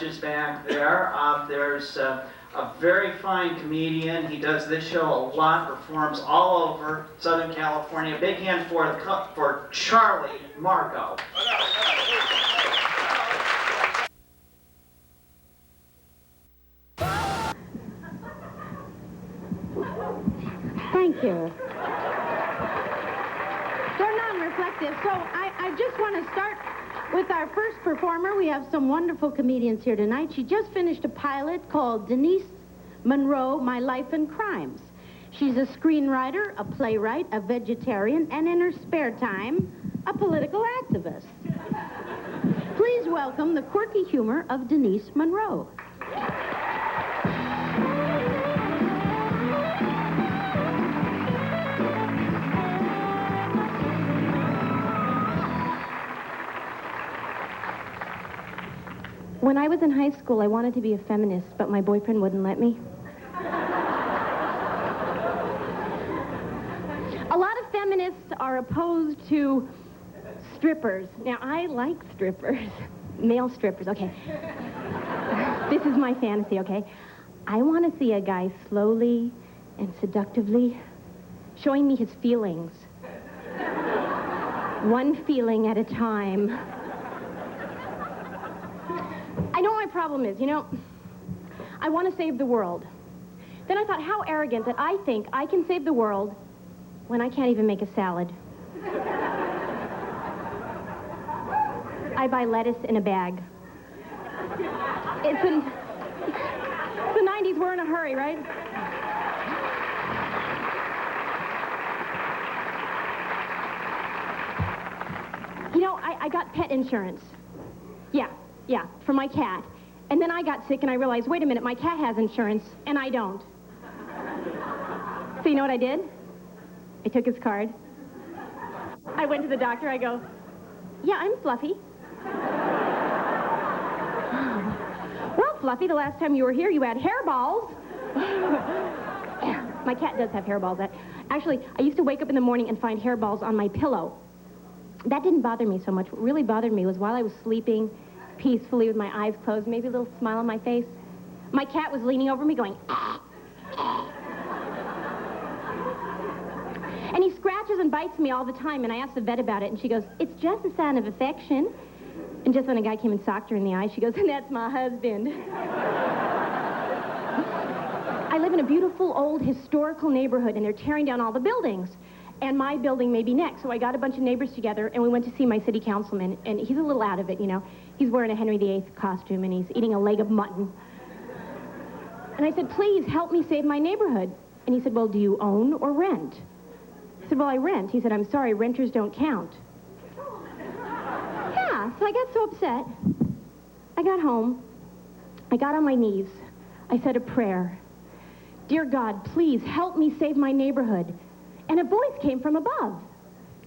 is back there. There's a very fine comedian. He does this show a lot, performs all over Southern California. A big hand for Charlie Marco. Thank you. They're non-reflective, so I just want to start with our first performer. We have some wonderful comedians here tonight. She just finished a pilot called Denise Munro, My Life and Crimes. She's a screenwriter, a playwright, a vegetarian, and in her spare time, a political activist. Please welcome the quirky humor of Denise Munro. When I was in high school, I wanted to be a feminist, but my boyfriend wouldn't let me. A lot of feminists are opposed to strippers. Now, I like strippers. Male strippers, okay. This is my fantasy, okay? I want to see a guy slowly and seductively showing me his feelings. One feeling at a time. I know what my problem is, you know. I want to save the world. Then I thought, how arrogant that I think I can save the world when I can't even make a salad. I buy lettuce in a bag. It's the 90s, we're in a hurry, right? You know, I got pet insurance. Yeah, for my cat. And then I got sick and I realized, wait a minute, my cat has insurance and I don't. So you know what I did? I took his card. I went to the doctor, I go, yeah, I'm Fluffy. Well, Fluffy, the last time you were here, you had hairballs. My cat does have hairballs. Actually, I used to wake up in the morning and find hairballs on my pillow. That didn't bother me so much. What really bothered me was while I was sleeping peacefully with my eyes closed, maybe a little smile on my face, my cat was leaning over me going, ah, ah. And he scratches and bites me all the time, and I asked the vet about it, and she goes, it's just a sign of affection. And just when a guy came and socked her in the eye, she goes, and that's my husband. I live in a beautiful, old, historical neighborhood, and they're tearing down all the buildings. And my building may be next. So I got a bunch of neighbors together, and we went to see my city councilman, and he's a little out of it, you know. He's wearing a Henry VIII costume, and he's eating a leg of mutton. And I said, please help me save my neighborhood. And he said, well, do you own or rent? I said, well, I rent. He said, I'm sorry, renters don't count. Yeah, so I got so upset. I got home. I got on my knees. I said a prayer. Dear God, please help me save my neighborhood. And a voice came from above.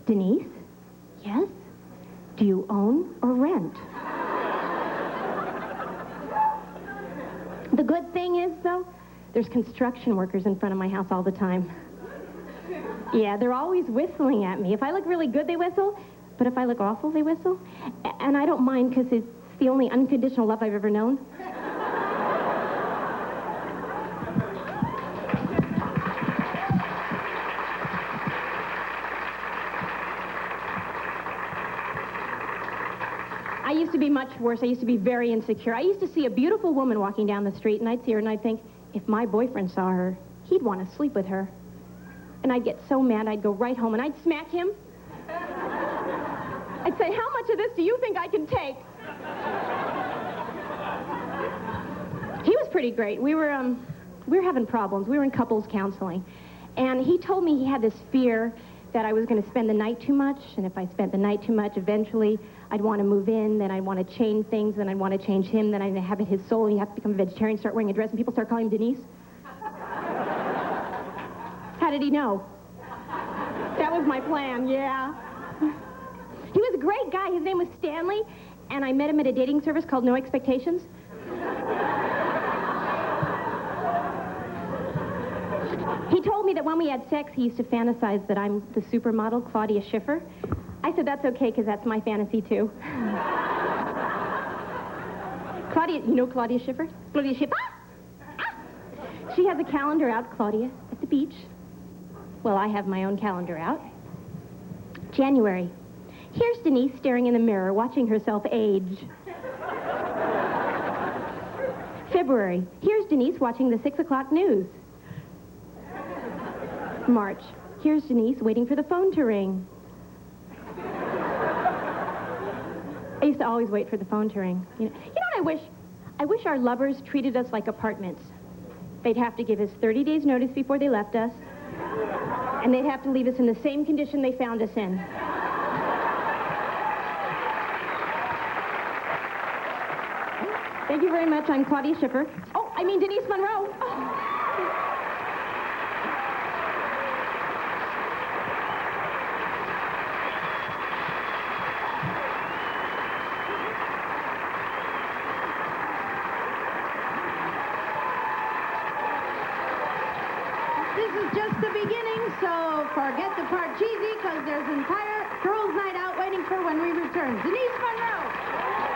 Denise? Yes? Do you own or rent? The good thing is, though, there's construction workers in front of my house all the time. Yeah, they're always whistling at me. If I look really good, they whistle. But if I look awful, they whistle. And I don't mind because it's the only unconditional love I've ever known. I used to be much worse. I used to be very insecure. I used to see a beautiful woman walking down the street, and I'd see her, and I'd think, if my boyfriend saw her, he'd want to sleep with her. And I'd get so mad, I'd go right home, and I'd smack him. I'd say, how much of this do you think I can take? He was pretty great. We were having problems. We were in couples counseling. And he told me he had this fear that I was going to spend the night too much, and if I spent the night too much, eventually I'd want to move in, then I'd want to change things, then I'd want to change him, then I'd inhabit his soul, and he'd have to become a vegetarian, start wearing a dress, and people start calling him Denise. How did he know? That was my plan, yeah. He was a great guy. His name was Stanley, and I met him at a dating service called No Expectations. He told me that when we had sex, he used to fantasize that I'm the supermodel, Claudia Schiffer. I said, that's okay, because that's my fantasy, too. Claudia Claudia, you know Claudia Schiffer? Claudia Schiffer? Ah! She has a calendar out, Claudia, at the beach. Well, I have my own calendar out. January. Here's Denise staring in the mirror, watching herself age. February. Here's Denise watching the 6 o'clock news. March. Here's Denise waiting for the phone to ring. I used to always wait for the phone to ring. You know what I wish our lovers treated us like apartments. They'd have to give us 30 days notice before they left us, and they'd have to leave us in the same condition they found us in. Thank you very much. I'm Claudia Schiffer. Oh, I mean Denise Munro. Oh. This is just the beginning, so forget the part cheesy, because there's an entire girls' night out waiting for when we return. Denise Munro.